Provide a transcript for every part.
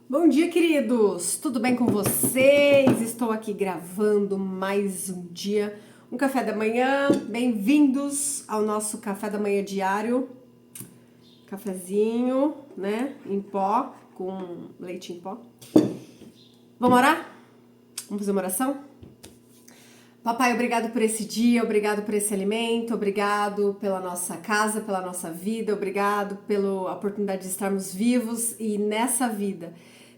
Bom dia, queridos! Tudo bem com vocês? Estou aqui gravando mais um dia, um café da manhã. Bem-vindos ao nosso café da manhã diário. Cafezinho, né? Em pó, com leite em pó. Vamos orar? Vamos fazer uma oração? Papai, obrigado por esse dia, obrigado por esse alimento, obrigado pela nossa casa, pela nossa vida, obrigado pela oportunidade de estarmos vivos e nessa vida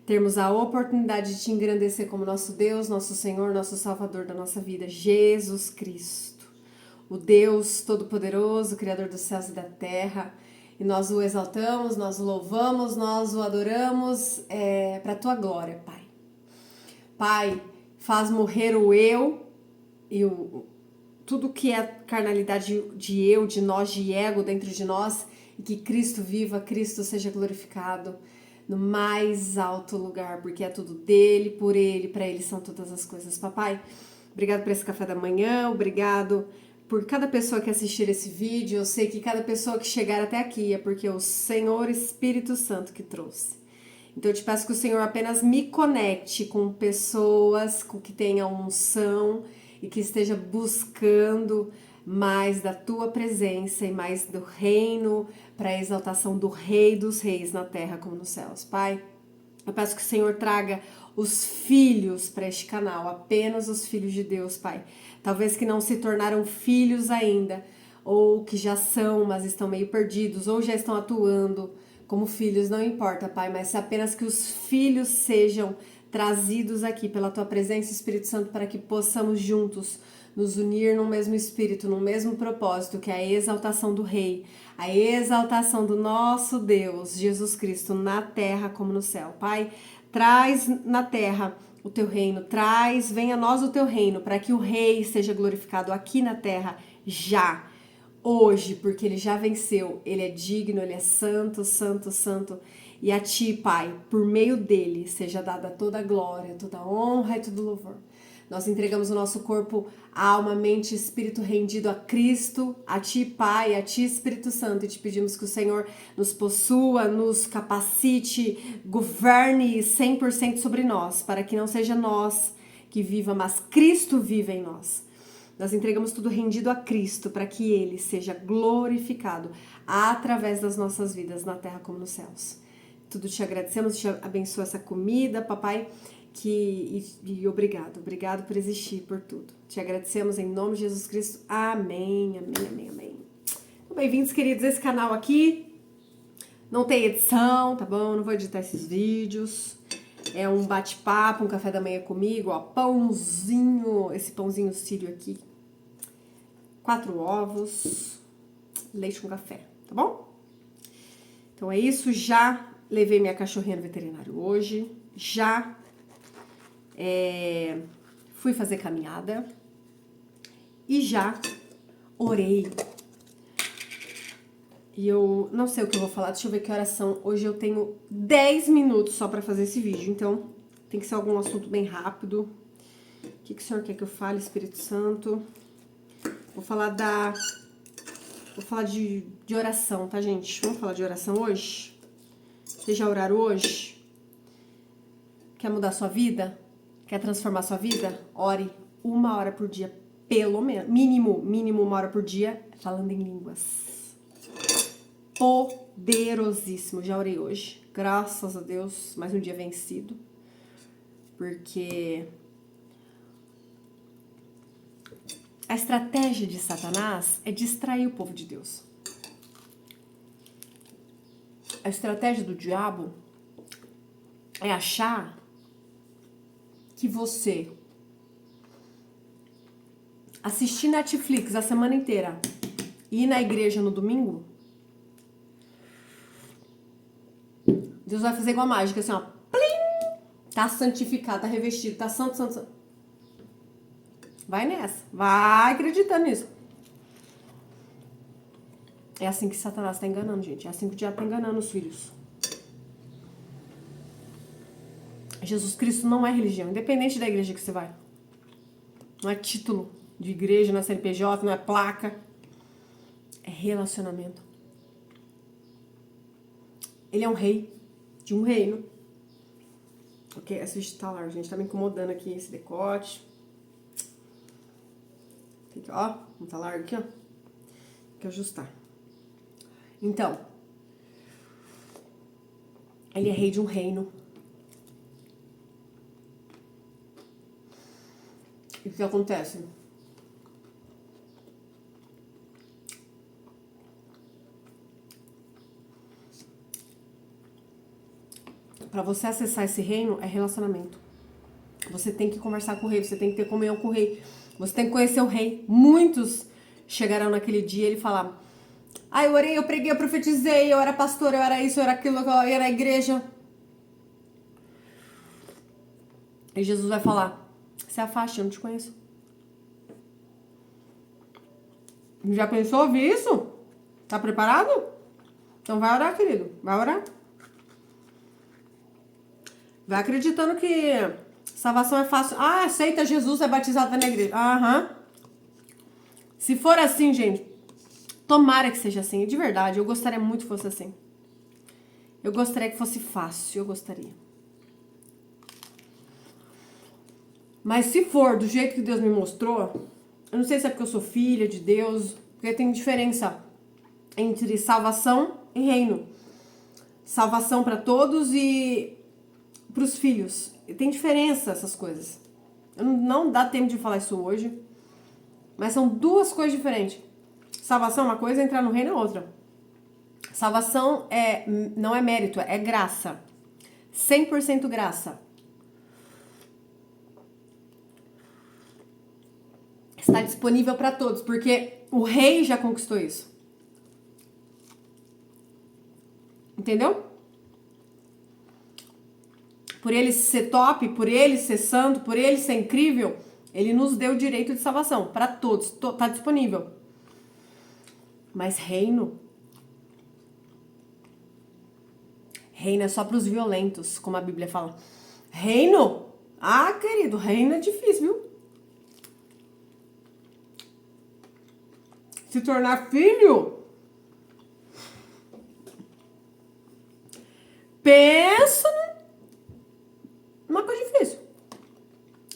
termos a oportunidade de te engrandecer como nosso Deus, nosso Senhor, nosso Salvador da nossa vida, Jesus Cristo, o Deus Todo-Poderoso, Criador dos céus e da terra. E nós o exaltamos, nós o louvamos, nós o adoramos para a tua glória, Pai. Pai, faz morrer o eu e tudo que é carnalidade de eu, de nós, de ego dentro de nós, e que Cristo viva, Cristo seja glorificado no mais alto lugar, porque é tudo dele, por ele, para ele são todas as coisas. Papai, obrigado por esse café da manhã, obrigado por cada pessoa que assistir esse vídeo. Eu sei que cada pessoa que chegar até aqui é porque é o Senhor Espírito Santo que trouxe. Então eu te peço que o Senhor apenas me conecte com pessoas com que tenham unção e que esteja buscando mais da tua presença e mais do reino para a exaltação do Rei dos Reis na terra como nos céus. Pai, eu peço que o Senhor traga os filhos para este canal, apenas os filhos de Deus, Pai. Talvez que não se tornaram filhos ainda, ou que já são, mas estão meio perdidos, ou já estão atuando como filhos, não importa, Pai, mas apenas que os filhos sejam trazidos aqui pela Tua presença, Espírito Santo, para que possamos juntos nos unir no mesmo espírito, no mesmo propósito, que é a exaltação do Rei, a exaltação do nosso Deus, Jesus Cristo, na terra como no céu. Pai, traz na terra o Teu reino, venha a nós o Teu reino, para que o Rei seja glorificado aqui na terra já, hoje, porque ele já venceu, ele é digno, ele é santo, santo, santo. E a ti, Pai, por meio dele, seja dada toda a glória, toda a honra e todo o louvor. Nós entregamos o nosso corpo, alma, mente e espírito rendido a Cristo, a ti, Pai, a ti, Espírito Santo, e te pedimos que o Senhor nos possua, nos capacite, governe 100% sobre nós, para que não seja nós que viva, mas Cristo viva em nós. Nós entregamos tudo rendido a Cristo para que Ele seja glorificado através das nossas vidas na terra como nos céus. Tudo te agradecemos, te abençoa essa comida, papai, e obrigado por existir, por tudo. Te agradecemos em nome de Jesus Cristo. Amém, amém, amém, amém. Bem-vindos, queridos, a esse canal aqui. Não tem edição, tá bom? Não vou editar esses vídeos. É um bate-papo, um café da manhã comigo, ó, pãozinho, esse pãozinho sírio aqui. 4 ovos, leite com café, tá bom? Então é isso, já levei minha cachorrinha no veterinário hoje, já fui fazer caminhada e já orei. E eu não sei o que eu vou falar, deixa eu ver que horas são. Hoje eu tenho 10 minutos só pra fazer esse vídeo, então tem que ser algum assunto bem rápido. O que o Senhor quer que eu fale, Espírito Santo? Vou falar de oração, tá, gente? Vamos falar de oração hoje? Vocês já oraram hoje? Quer mudar sua vida? Quer transformar sua vida? Ore 1 hora por dia, pelo menos. Mínimo 1 hora por dia, falando em línguas. Poderosíssimo. Já orei hoje. Graças a Deus, mais um dia vencido. Porque a estratégia de Satanás é distrair o povo de Deus. A estratégia do diabo é achar que você assistir Netflix a semana inteira e ir na igreja no domingo, Deus vai fazer igual a mágica, assim, ó. Plim! Tá santificado, tá revestido, tá santo, santo, santo. Vai nessa. Vai acreditando nisso. É assim que Satanás tá enganando, gente. É assim que o diabo tá enganando os filhos. Jesus Cristo não é religião, independente da igreja que você vai. Não é título de igreja, não é CNPJ, não é placa. É relacionamento. Ele é um rei de um reino. Ok, essa de tá larga, gente. Tá me incomodando aqui esse decote. Tem que, ó, não tá largo aqui, ó. Tem que ajustar. Então, ele é rei de um reino. E o que acontece? Para você acessar esse reino é relacionamento. Você tem que conversar com o rei, você tem que ter comunhão com o rei. Você tem que conhecer o rei. Muitos chegarão naquele dia e ele falar: "Ah, eu orei, eu preguei, eu profetizei, eu era pastor, eu era isso, eu era aquilo, eu era a igreja." E Jesus vai falar: "Se afaste, eu não te conheço." Já pensou ouvir isso? Tá preparado? Então vai orar, querido. Vai orar. Vai acreditando que salvação é fácil. Ah, aceita Jesus, é batizado, vai na igreja. Aham. Se for assim, gente, tomara que seja assim. De verdade, eu gostaria muito que fosse assim. Eu gostaria que fosse fácil, eu gostaria. Mas se for do jeito que Deus me mostrou, eu não sei se é porque eu sou filha de Deus, porque tem diferença entre salvação e reino. Salvação para todos e para os filhos. E tem diferença essas coisas. Não dá tempo de falar isso hoje, mas são duas coisas diferentes. Salvação é uma coisa, entrar no reino é outra. Salvação não é mérito, é graça. 100% graça. Está disponível para todos, porque o rei já conquistou isso. Entendeu? Por ele ser top, por ele ser santo, por ele ser incrível, ele nos deu o direito de salvação para todos. Está disponível. Mas reino é só para os violentos, como a Bíblia fala. Reino? Ah, querido, reino é difícil, viu? Se tornar filho? Pensa numa coisa difícil.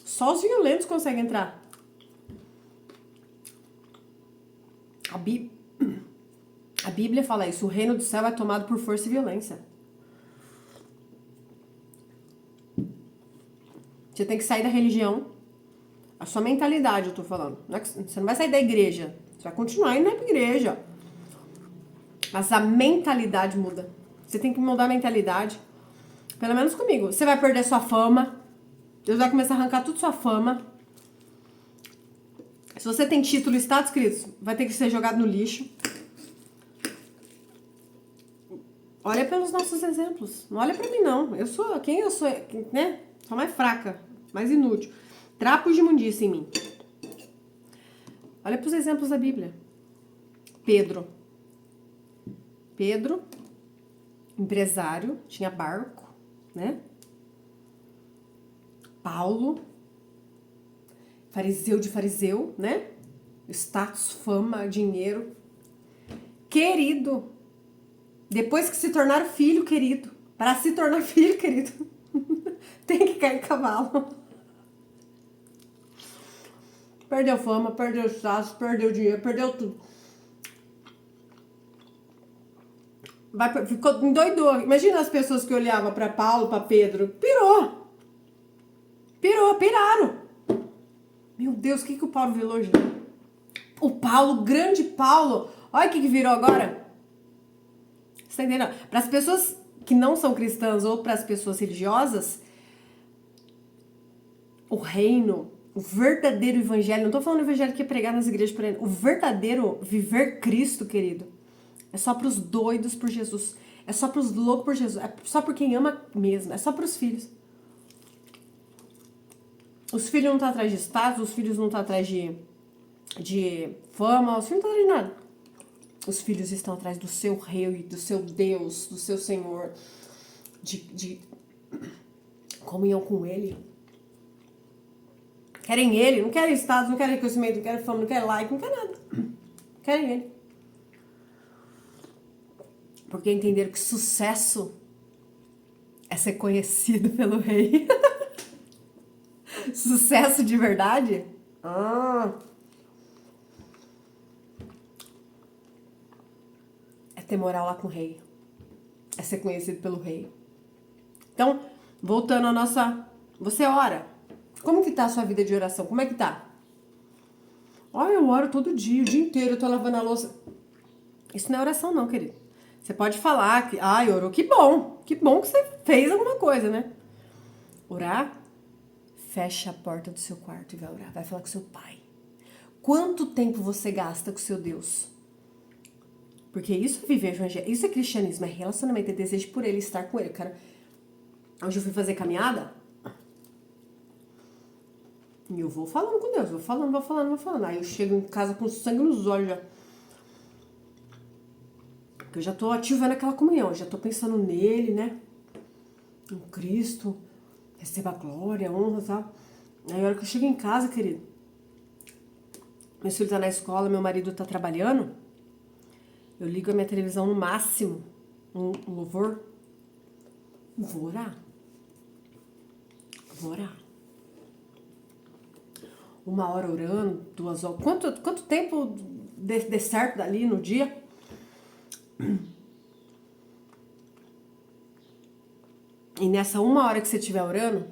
Só os violentos conseguem entrar. A Bíblia fala isso. O reino do céu é tomado por força e violência. Você tem que sair da religião. A sua mentalidade, eu tô falando. Você não vai sair da igreja. Você vai continuar indo na igreja. Mas a mentalidade muda. Você tem que mudar a mentalidade. Pelo menos comigo. Você vai perder sua fama. Deus vai começar a arrancar tudo sua fama. Se você tem título e status, queridos, vai ter que ser jogado no lixo. Olha pelos nossos exemplos. Não olha pra mim, não. Quem eu sou, né? Sou mais fraca, mais inútil. Trapos de imundícia em mim. Olha pros exemplos da Bíblia. Pedro, empresário, tinha barco, né? Paulo, fariseu de fariseu, né? Status, fama, dinheiro. Querido. Depois que se tornar filho, querido. Para se tornar filho, querido, tem que cair cavalo. Perdeu fama, perdeu status, perdeu dinheiro, perdeu tudo. Ficou endoidou. Imagina as pessoas que olhavam para Paulo, para Pedro. Piraram. Meu Deus, o que o Paulo virou hoje? O Paulo, grande Paulo. Olha o que virou agora. Você tá entendendo? Para as pessoas que não são cristãs ou para as pessoas religiosas, o reino, o verdadeiro evangelho, não tô falando evangelho que é pregar nas igrejas por aí, o verdadeiro viver Cristo, querido, é só pros doidos por Jesus, é só pros loucos por Jesus, é só por quem ama mesmo, é só pros filhos. Os filhos não estão atrás de status, os filhos não estão atrás de fama, os filhos não estão atrás de nada. Os filhos estão atrás do seu rei, do seu Deus, do seu Senhor, de comunhão com Ele. Querem Ele, não querem status, não querem reconhecimento, não querem fama, não querem like, não querem nada. Querem Ele. Porque entenderam que sucesso é ser conhecido pelo rei. Sucesso de verdade? É ter moral lá com o rei. É ser conhecido pelo rei. Então, voltando à nossa... Você ora. Como que tá a sua vida de oração? Como é que tá? Eu oro todo dia, o dia inteiro, eu tô lavando a louça. Isso não é oração não, querido. Você pode falar que, orou, que bom que você fez alguma coisa, né? Orar, fecha a porta do seu quarto e vai orar, vai falar com seu pai. Quanto tempo você gasta com seu Deus? Porque isso é viver evangelho, isso é cristianismo, é relacionamento, é desejo por ele, estar com ele. Cara, hoje eu fui fazer caminhada e eu vou falando com Deus, vou falando. Aí eu chego em casa com sangue nos olhos já. Porque eu já tô ativando aquela comunhão, eu já tô pensando nele, né? Em Cristo, receba a glória, a honra e tal. Aí a hora que eu chego em casa, querido, meu filho tá na escola, meu marido tá trabalhando, eu ligo a minha televisão no máximo, um louvor, vou orar. 1 hora orando, 2 horas. Quanto tempo de certo dali no dia? E nessa 1 hora que você estiver orando,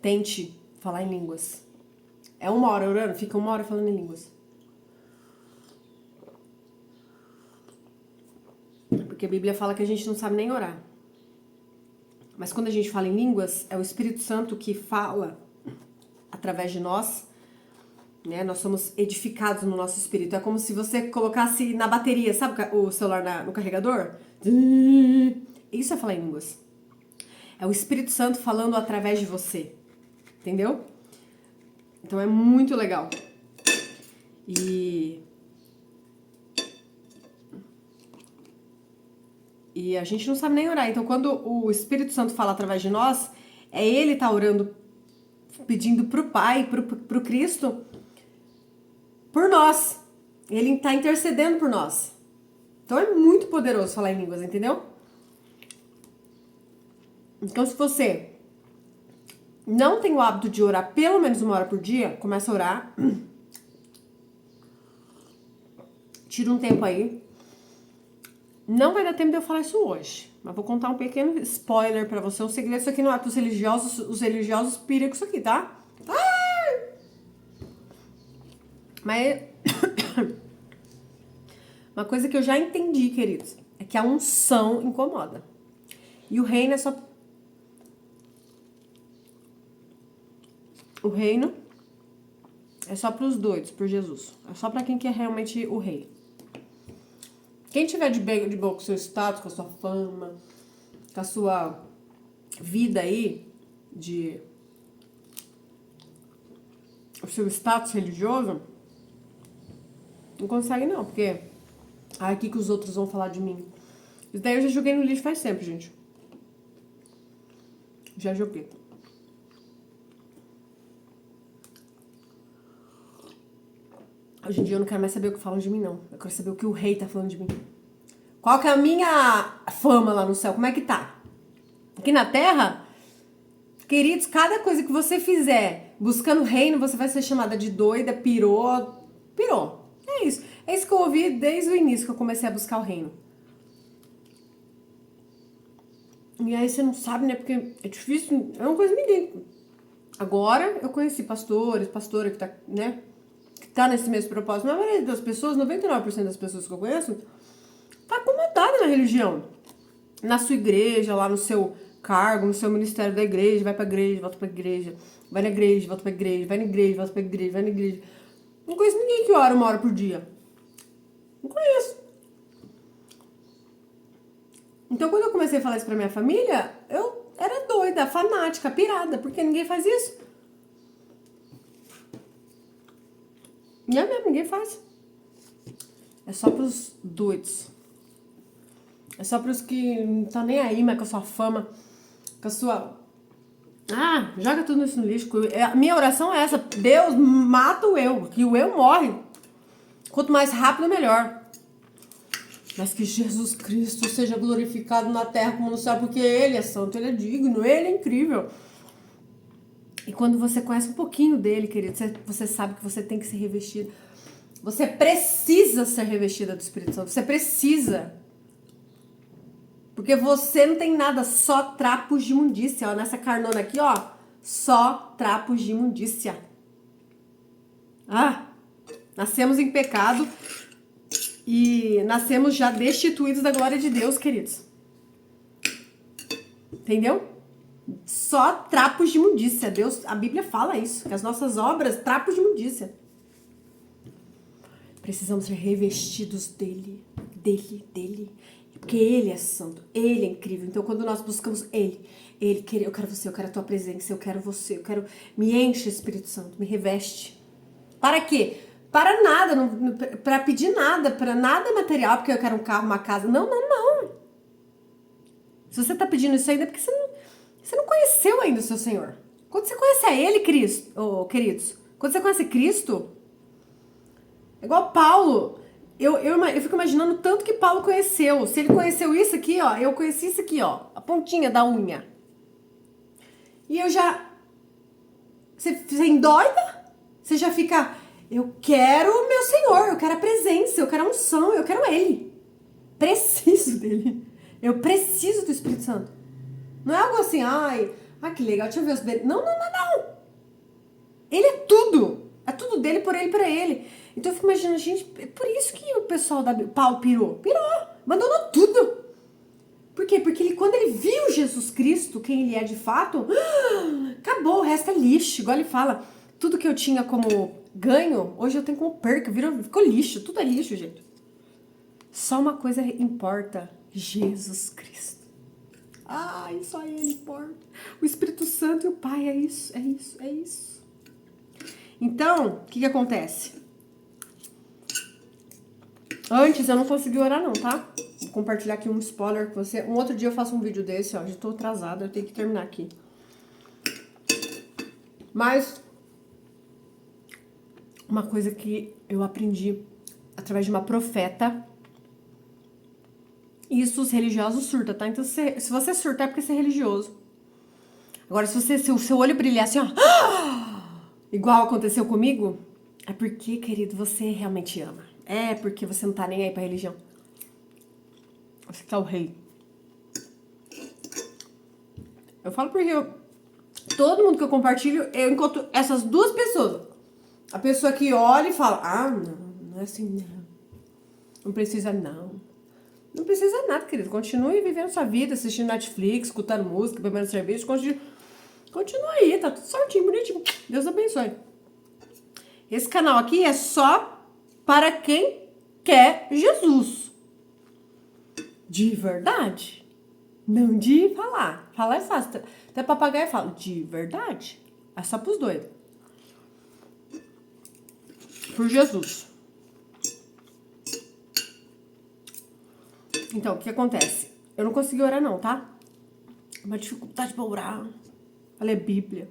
tente falar em línguas. É 1 hora orando, fica 1 hora falando em línguas. Porque a Bíblia fala que a gente não sabe nem orar. Mas quando a gente fala em línguas, é o Espírito Santo que fala através de nós, né? Nós somos edificados no nosso espírito. É como se você colocasse na bateria, sabe o celular no carregador? Isso é falar em línguas. É o Espírito Santo falando através de você. Entendeu? Então é muito legal. E a gente não sabe nem orar. Então, quando o Espírito Santo fala através de nós, é ele tá orando, pedindo pro Pai, pro Cristo, por nós. Ele tá intercedendo por nós. Então é muito poderoso falar em línguas, entendeu? Então, se você não tem o hábito de orar pelo menos 1 hora por dia, começa a orar. Tira um tempo aí. Não vai dar tempo de eu falar isso hoje, mas vou contar um pequeno spoiler pra você, um segredo. Isso aqui não é pros religiosos, os religiosos piram com isso aqui, tá? Mas uma coisa que eu já entendi, queridos, é que a unção incomoda. E o reino é só... O reino é só pros doidos, por Jesus. É só pra quem quer realmente o rei. Quem tiver de boa com o seu status, com a sua fama, com a sua vida aí, o seu status religioso, não consegue não, porque aqui que os outros vão falar de mim. Isso daí eu já joguei no lixo faz tempo, gente. Já joguei. Hoje em dia eu não quero mais saber o que falam de mim, não. Eu quero saber o que o rei tá falando de mim. Qual que é a minha fama lá no céu? Como é que tá? Aqui na terra, queridos, cada coisa que você fizer buscando o reino, você vai ser chamada de doida, pirou. É isso. É isso que eu ouvi desde o início que eu comecei a buscar o reino. E aí você não sabe, né? Porque é difícil, eu não conheço ninguém. Agora eu conheci pastora que tá, né? Que tá nesse mesmo propósito. Mas a maioria das pessoas, 99% das pessoas que eu conheço, tá acomodada na religião. Na sua igreja, lá no seu cargo, no seu ministério da igreja, vai pra igreja, volta pra igreja, vai na igreja, volta pra igreja, vai na igreja, volta pra igreja, vai na igreja. Não conheço ninguém que ora 1 hora por dia. Não conheço. Então, quando eu comecei a falar isso pra minha família, eu era doida, fanática, pirada, porque ninguém faz isso. E é mesmo, ninguém faz. É só pros doidos. É só pros que não tá nem aí, mas com a sua fama, com a sua... joga tudo isso no lixo. A minha oração é essa: Deus, mata o eu, que o eu morre. Quanto mais rápido, melhor. Mas que Jesus Cristo seja glorificado na terra como no céu, porque Ele é santo, Ele é digno, Ele é incrível. E quando você conhece um pouquinho dele, querido, você sabe que você tem que ser revestido. Você precisa ser revestida do Espírito Santo. Você precisa. Porque você não tem nada, só trapos de imundícia. Ó, nessa carnona aqui, ó, só trapos de imundícia. Ah, nascemos em pecado e nascemos já destituídos da glória de Deus, queridos. Entendeu? Só trapos de imundícia. Deus, a Bíblia fala isso, que as nossas obras, trapos de imundícia. Precisamos ser revestidos dele. Porque ele é santo, ele é incrível. Então, quando nós buscamos ele quer, eu quero você, eu quero a tua presença, eu quero você, eu quero... Me enche, Espírito Santo, me reveste. Para quê? Para nada, para pedir nada, para nada material, porque eu quero um carro, uma casa. Não. Se você está pedindo isso ainda, é porque você não conheceu ainda o seu Senhor. Quando você conhece a Ele, Cristo, queridos, quando você conhece Cristo, é igual Paulo. Eu fico imaginando tanto que Paulo conheceu. Se ele conheceu isso aqui, ó, eu conheci isso aqui, ó, a pontinha da unha. E eu já... Você endoida? Você já fica... Eu quero o meu Senhor, eu quero a presença, eu quero a unção, eu quero Ele. Preciso dele. Eu preciso do Espírito Santo. Não é algo assim, que legal, deixa eu ver os benefícios. Não. Ele é tudo. É tudo dele, por ele, pra ele. Então eu fico imaginando, gente, é por isso que o pessoal da Paulo pirou, abandonou tudo. Por quê? Porque quando ele viu Jesus Cristo, quem ele é de fato, acabou, o resto é lixo. Igual ele fala, tudo que eu tinha como ganho, hoje eu tenho como perca, ficou lixo, tudo é lixo, gente. Só uma coisa importa, Jesus Cristo. Só ele importa. O Espírito Santo e o Pai, é isso. Então, o que acontece? Antes eu não consegui orar não, tá? Vou compartilhar aqui um spoiler com você. Um outro dia eu faço um vídeo desse, ó. Já tô atrasada, eu tenho que terminar aqui. Mas uma coisa que eu aprendi através de uma profeta. Isso os religiosos surtam, tá? Então se você surtar é porque você é religioso. Agora se o seu olho brilhar assim, ó, igual aconteceu comigo, é porque, querido, você realmente ama. É porque você não tá nem aí pra religião. Você que é o rei. Eu falo porque todo mundo que eu compartilho, eu encontro essas duas pessoas. A pessoa que olha e fala, não é assim, não. Não precisa, não. Não precisa nada, querido. Continue vivendo sua vida, assistindo Netflix, escutando música, bebendo cerveja. Continua aí, tá tudo certinho, bonitinho. Deus abençoe. Esse canal aqui é só para quem quer Jesus. De verdade. Não de falar. Falar é fácil. Até papagaio fala. De verdade. É só pros doidos. Por Jesus. Então, o que acontece? Eu não consegui orar não, tá? Uma dificuldade pra orar. Ela é Bíblia.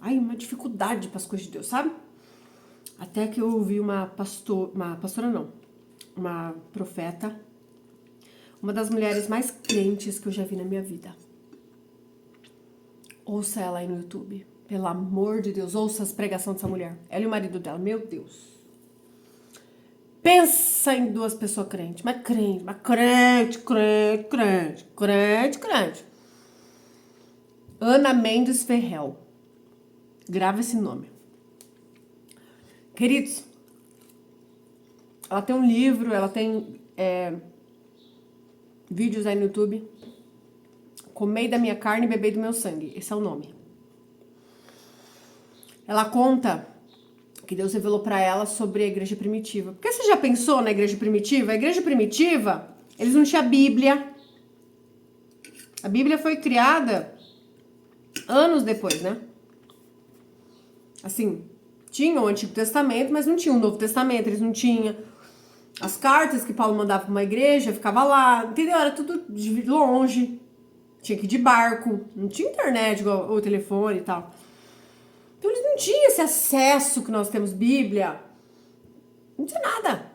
Uma dificuldade para as coisas de Deus, sabe? Até que eu ouvi uma profeta, uma das mulheres mais crentes que eu já vi na minha vida. Ouça ela aí no YouTube. Pelo amor de Deus, ouça as pregações dessa mulher. Ela e o marido dela, meu Deus. Pensa em duas pessoas crentes, mas crente. Ana Mendes Ferrell. Grava esse nome. Queridos, ela tem um livro, ela tem vídeos aí no YouTube. Comei da minha carne e bebei do meu sangue. Esse é o nome. Ela conta que Deus revelou pra ela sobre a igreja primitiva. Porque você já pensou na igreja primitiva? A igreja primitiva, eles não tinham Bíblia. A Bíblia foi criada anos depois, né? Assim, tinha o Antigo Testamento, mas não tinha o Novo Testamento. Eles não tinham as cartas que Paulo mandava pra uma igreja, ficava lá, entendeu? Era tudo de longe. Tinha que ir de barco. Não tinha internet, igual o telefone e tal. Então eles não tinham esse acesso que nós temos, Bíblia. Não tinha nada.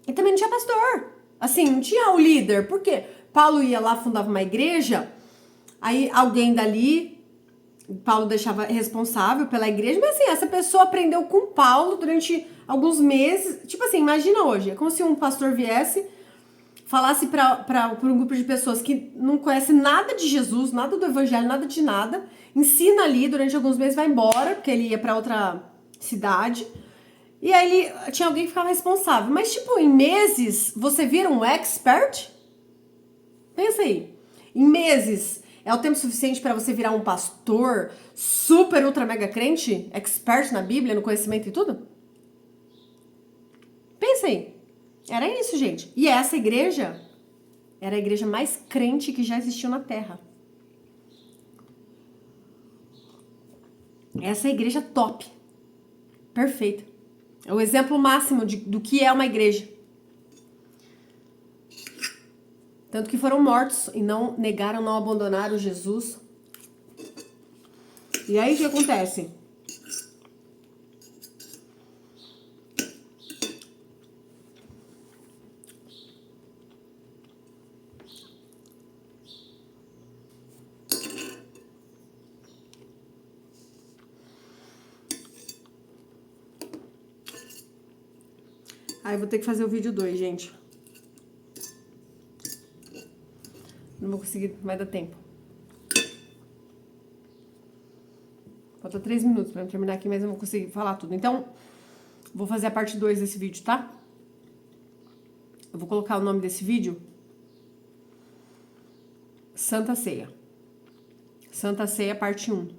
E também não tinha pastor. Assim, não tinha o líder. Por quê? Paulo ia lá, fundava uma igreja, aí alguém dali, Paulo deixava responsável pela igreja, mas assim, essa pessoa aprendeu com Paulo durante alguns meses. Tipo assim, imagina hoje, é como se um pastor viesse, falasse para um grupo de pessoas que não conhece nada de Jesus, nada do evangelho, nada de nada, ensina ali durante alguns meses, vai embora, porque ele ia para outra cidade. E aí tinha alguém que ficava responsável. Mas, tipo, em meses, você vira um expert? Pensa aí. Em meses, é o tempo suficiente para você virar um pastor super, ultra, mega crente? Expert na Bíblia, no conhecimento e tudo? Pensa aí. Era isso, gente. E essa igreja era a igreja mais crente que já existiu na Terra. Essa é a igreja top. Perfeita. É o exemplo máximo do que é uma igreja. Tanto que foram mortos e não negaram, não abandonaram Jesus. E aí o que acontece? Aí eu vou ter que fazer o vídeo 2, gente. Não vou conseguir, vai dar tempo. Falta 3 minutos pra eu terminar aqui, mas eu não vou conseguir falar tudo. Então, vou fazer a parte 2 desse vídeo, tá? Eu vou colocar o nome desse vídeo Santa Ceia. Santa Ceia, parte 1.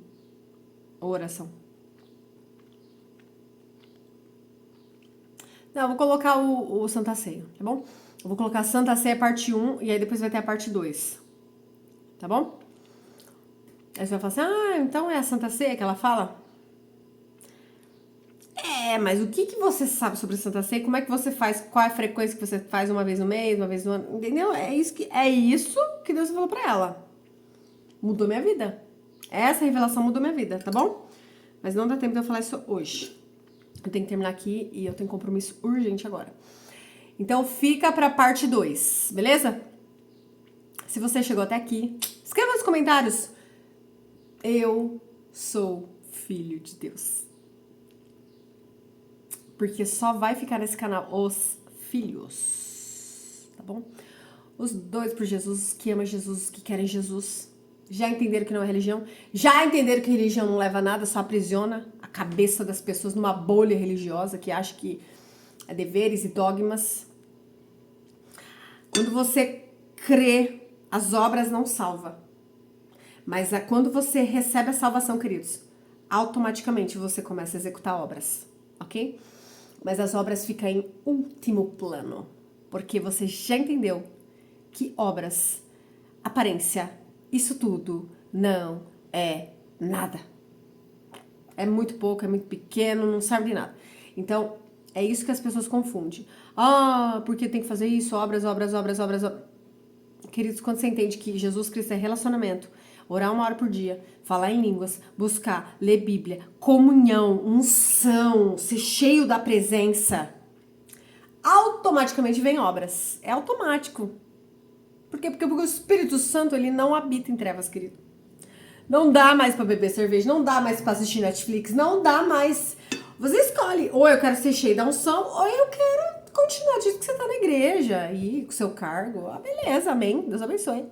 Oração. Não, eu vou colocar o Santa Ceia, tá bom? Eu vou colocar Santa Ceia, parte 1, e aí depois vai ter a parte 2. Tá bom? Aí você vai falar assim, então é a Santa Ceia que ela fala? Mas o que você sabe sobre a Santa Ceia? Como é que você faz? Qual é a frequência que você faz? Uma vez no mês, uma vez no ano? Entendeu? É isso que Deus falou pra ela. Mudou minha vida. Essa revelação mudou minha vida, tá bom? Mas não dá tempo de eu falar isso hoje. Eu tenho que terminar aqui e eu tenho compromisso urgente agora. Então fica pra parte 2, beleza? Se você chegou até aqui, escreva nos comentários. Eu sou filho de Deus. Porque só vai ficar nesse canal os filhos, tá bom? Os dois por Jesus, que amam Jesus, que querem Jesus. Já entenderam que não é religião? Já entenderam que religião não leva a nada, só aprisiona a cabeça das pessoas numa bolha religiosa que acha que é deveres e dogmas. Quando você crê, as obras não salvam. Mas quando você recebe a salvação, queridos, automaticamente você começa a executar obras, ok? Mas as obras ficam em último plano, porque você já entendeu que obras, aparência, isso tudo não é nada. É muito pouco, é muito pequeno, não serve de nada. Então, é isso que as pessoas confundem. Porque tem que fazer isso, obras. Queridos, quando você entende que Jesus Cristo é relacionamento, orar 1 hora por dia, falar em línguas, buscar, ler Bíblia, comunhão, unção, ser cheio da presença, automaticamente vem obras. É automático. Por quê? Porque o Espírito Santo, ele não habita em trevas, querido. Não dá mais pra beber cerveja, não dá mais pra assistir Netflix, não dá mais. Você escolhe, ou eu quero ser cheio da unção, ou eu quero continuar do jeito que você tá na igreja, e com seu cargo. Beleza, amém, Deus abençoe.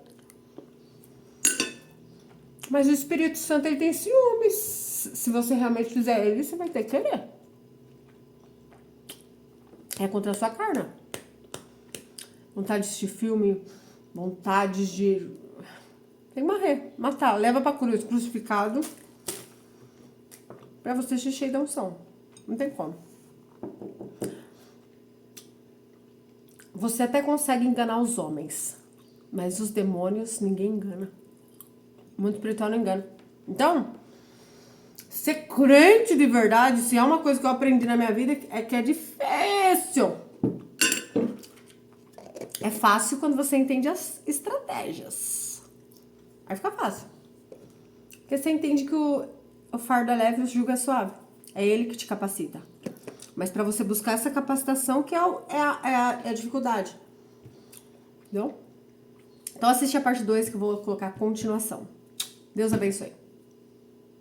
Mas o Espírito Santo, ele tem ciúmes. Se você realmente fizer ele, você vai ter que querer. É contra a sua carne. Vontade de assistir filme, vontade de... Tem que morrer, matar, leva pra cruz, crucificado, pra você ser cheio da unção. Não tem como. Você até consegue enganar os homens, mas os demônios ninguém engana. O mundo espiritual não engana. Então, ser crente de verdade, se é uma coisa que eu aprendi na minha vida, é que é difícil. É fácil quando você entende as estratégias. Aí fica fácil. Porque você entende que o fardo é leve e o jugo é suave. É ele que te capacita. Mas para você buscar essa capacitação que é a dificuldade. Entendeu? Então assiste a parte 2 que eu vou colocar a continuação. Deus abençoe.